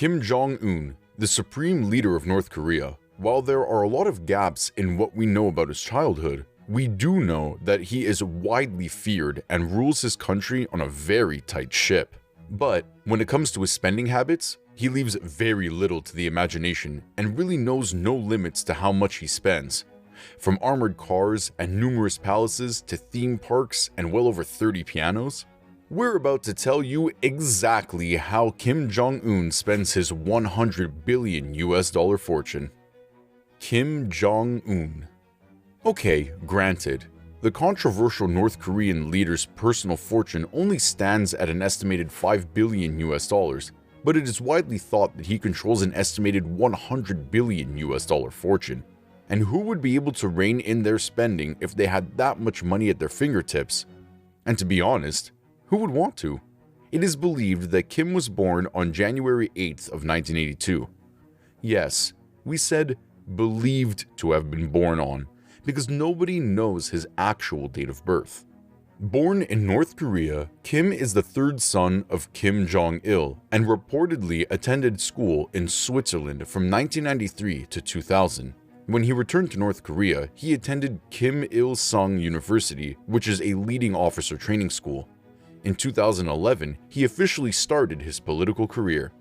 Kim Jong-Un, the supreme leader of North Korea, while there are a lot of gaps in what we know about his childhood, we do know that he is widely feared and rules his country on a very tight ship. But when it comes to his spending habits, he leaves very little to the imagination and really knows no limits to how much he spends. From armored cars and numerous palaces to theme parks and well over 30 pianos, we're about to tell you exactly how Kim Jong-un spends his $100 billion fortune. Kim Jong-un. Okay, granted, the controversial North Korean leader's personal fortune only stands at an estimated $5 billion, but it is widely thought that he controls an estimated $100 billion fortune. And who would be able to rein in their spending if they had that much money at their fingertips? And to be honest, who would want to? It is believed that Kim was born on January 8th of 1982. Yes, we said believed to have been born on, because nobody knows his actual date of birth. Born in North Korea, Kim is the third son of Kim Jong-il and reportedly attended school in Switzerland from 1993 to 2000. When he returned to North Korea, he attended Kim Il-sung University, which is a leading officer training school. In 2011, he officially started his political career.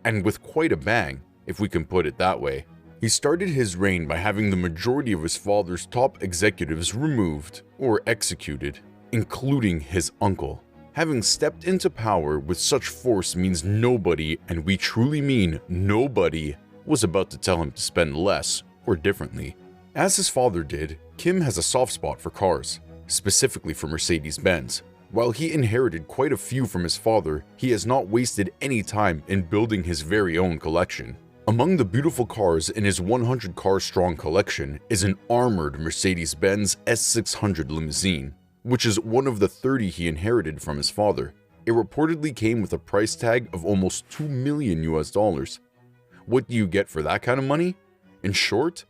And with quite a bang, if we can put it that way. He started his reign by having the majority of his father's top executives removed or executed, including his uncle. Having stepped into power with such force means nobody, and we truly mean nobody, was about to tell him to spend less or differently. As his father did, Kim has a soft spot for cars, specifically for mercedes-benz. While he inherited quite a few from his father, he has not wasted any time in building his very own collection. Among the beautiful cars in his 100-car-strong collection is an armored Mercedes-Benz S600 limousine, which is one of the 30 he inherited from his father. It reportedly came with a price tag of almost $2 million. What do you get for that kind of money? In short,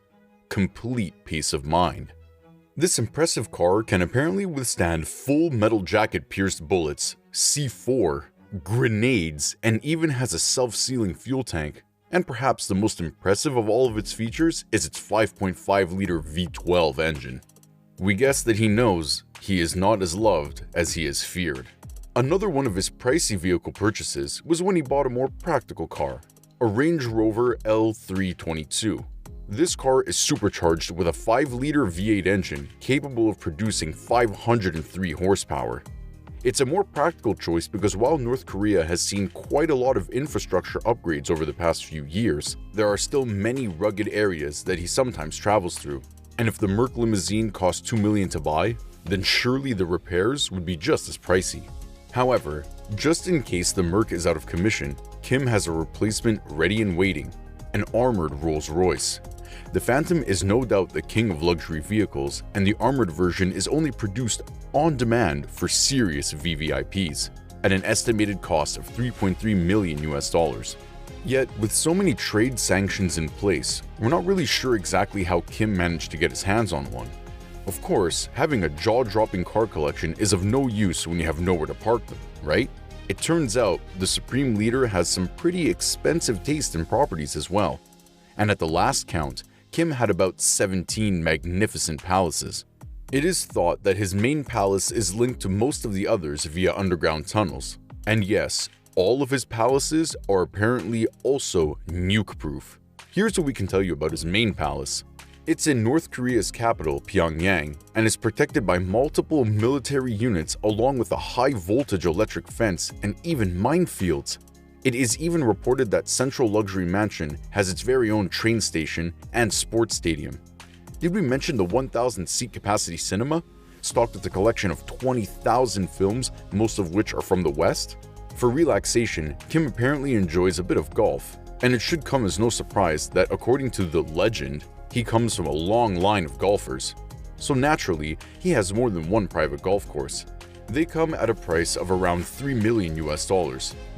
complete peace of mind. This impressive car can apparently withstand full metal jacket-pierced bullets, C4, grenades, and even has a self-sealing fuel tank. And perhaps the most impressive of all of its features is its 5.5-liter V12 engine. We guess that he knows he is not as loved as he is feared. Another one of his pricey vehicle purchases was when he bought a more practical car, a Range Rover L322. This car is supercharged with a 5-liter V8 engine capable of producing 503 horsepower. It's a more practical choice because while North Korea has seen quite a lot of infrastructure upgrades over the past few years, there are still many rugged areas that he sometimes travels through. And if the Merc limousine costs $2 million to buy, then surely the repairs would be just as pricey. However, just in case the Merc is out of commission, Kim has a replacement ready and waiting, an armored Rolls-Royce. The Phantom is no doubt the king of luxury vehicles, and the armored version is only produced on demand for serious VVIPs, at an estimated cost of $3.3 million. Yet, with so many trade sanctions in place, we're not really sure exactly how Kim managed to get his hands on one. Of course, having a jaw-dropping car collection is of no use when you have nowhere to park them, right? It turns out the Supreme Leader has some pretty expensive taste in properties as well. And at the last count, Kim had about 17 magnificent palaces. It is thought that his main palace is linked to most of the others via underground tunnels. And yes, all of his palaces are apparently also nuke-proof. Here's what we can tell you about his main palace. It's in North Korea's capital, Pyongyang, and is protected by multiple military units along with a high-voltage electric fence and even minefields. It is even reported that Central Luxury Mansion has its very own train station and sports stadium. Did we mention the 1,000-seat capacity cinema, stocked with a collection of 20,000 films, most of which are from the West? For relaxation, Kim apparently enjoys a bit of golf, and it should come as no surprise that according to the legend, he comes from a long line of golfers. So naturally, he has more than one private golf course. They come at a price of around $3 million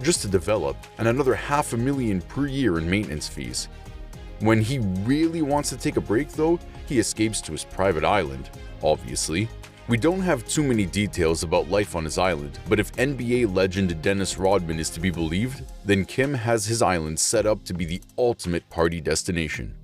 just to develop, and another $500,000 per year in maintenance fees. When he really wants to take a break though, he escapes to his private island, obviously. We don't have too many details about life on his island, but if NBA legend Dennis Rodman is to be believed, then Kim has his island set up to be the ultimate party destination.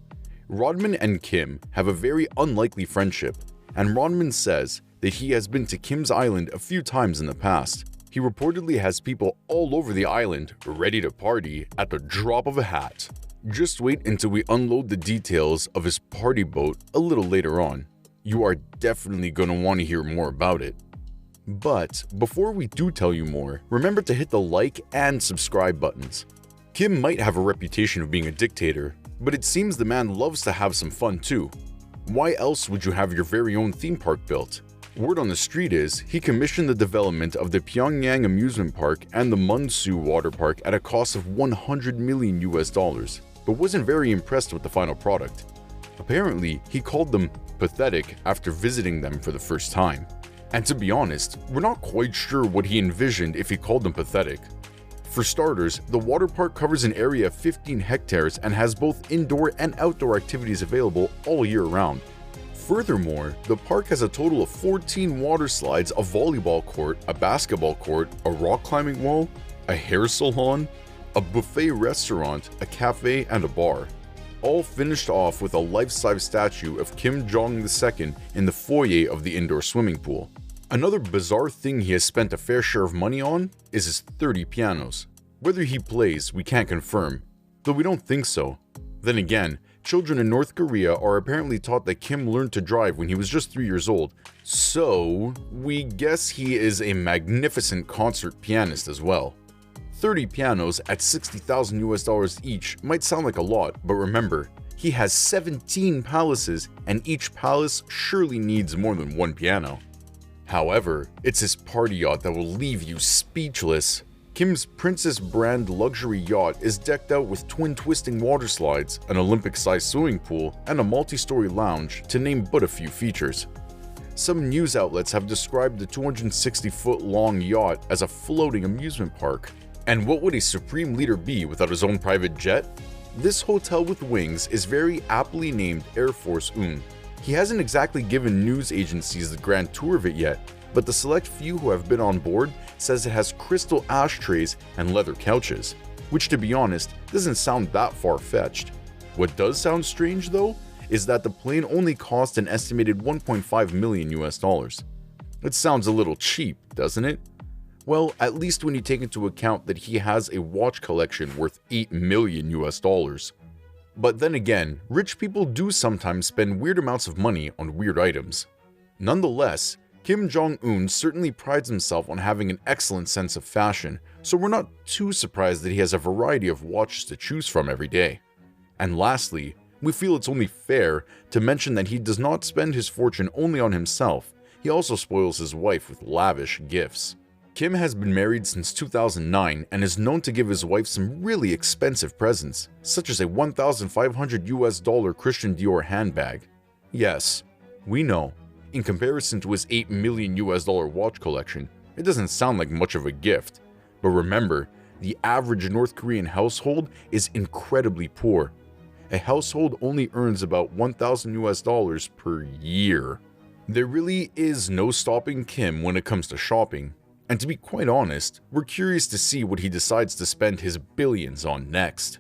Rodman and Kim have a very unlikely friendship, and Rodman says that he has been to Kim's island a few times in the past. He reportedly has people all over the island ready to party at the drop of a hat. Just wait until we unload the details of his party boat a little later on. You are definitely going to want to hear more about it. But before we do tell you more, remember to hit the like and subscribe buttons. Kim might have a reputation of being a dictator, but it seems the man loves to have some fun too. Why else would you have your very own theme park built? Word on the street is he commissioned the development of the Pyongyang amusement park and the Munsu water park at a cost of $100 million, but wasn't very impressed with the final product. Apparently, he called them pathetic after visiting them for the first time. And to be honest, we're not quite sure what he envisioned if he called them pathetic. For starters, the water park covers an area of 15 hectares and has both indoor and outdoor activities available all year round. Furthermore, the park has a total of 14 water slides, a volleyball court, a basketball court, a rock climbing wall, a hair salon, a buffet restaurant, a cafe, and a bar. All finished off with a life-size statue of Kim Jong-Un in the foyer of the indoor swimming pool. Another bizarre thing he has spent a fair share of money on is his 30 pianos. Whether he plays, we can't confirm, though we don't think so. Then again, children in North Korea are apparently taught that Kim learned to drive when he was just 3 years old, so we guess he is a magnificent concert pianist as well. 30 pianos at $60,000 each might sound like a lot, but remember, he has 17 palaces and each palace surely needs more than one piano. However, it's his party yacht that will leave you speechless. Kim's Princess brand luxury yacht is decked out with twin twisting water slides, an Olympic-sized swimming pool, and a multi-story lounge, to name but a few features. Some news outlets have described the 260-foot-long yacht as a floating amusement park. And what would a supreme leader be without his own private jet? This hotel with wings is very aptly named Air Force One. He hasn't exactly given news agencies the grand tour of it yet, but the select few who have been on board says it has crystal ashtrays and leather couches, which to be honest doesn't sound that far-fetched. What does sound strange though is that the plane only cost an estimated $1.5 million. It sounds a little cheap, doesn't it? Well, at least when you take into account that he has a watch collection worth $8 million. But then again, rich people do sometimes spend weird amounts of money on weird items. Nonetheless, Kim Jong-un certainly prides himself on having an excellent sense of fashion, so we're not too surprised that he has a variety of watches to choose from every day. And lastly, we feel it's only fair to mention that he does not spend his fortune only on himself, he also spoils his wife with lavish gifts. Kim has been married since 2009 and is known to give his wife some really expensive presents, such as a $1,500 Christian Dior handbag. Yes, we know, in comparison to his $8 million watch collection, it doesn't sound like much of a gift. But remember, the average North Korean household is incredibly poor. A household only earns about $1,000 per year. There really is no stopping Kim when it comes to shopping. And to be quite honest, we're curious to see what he decides to spend his billions on next.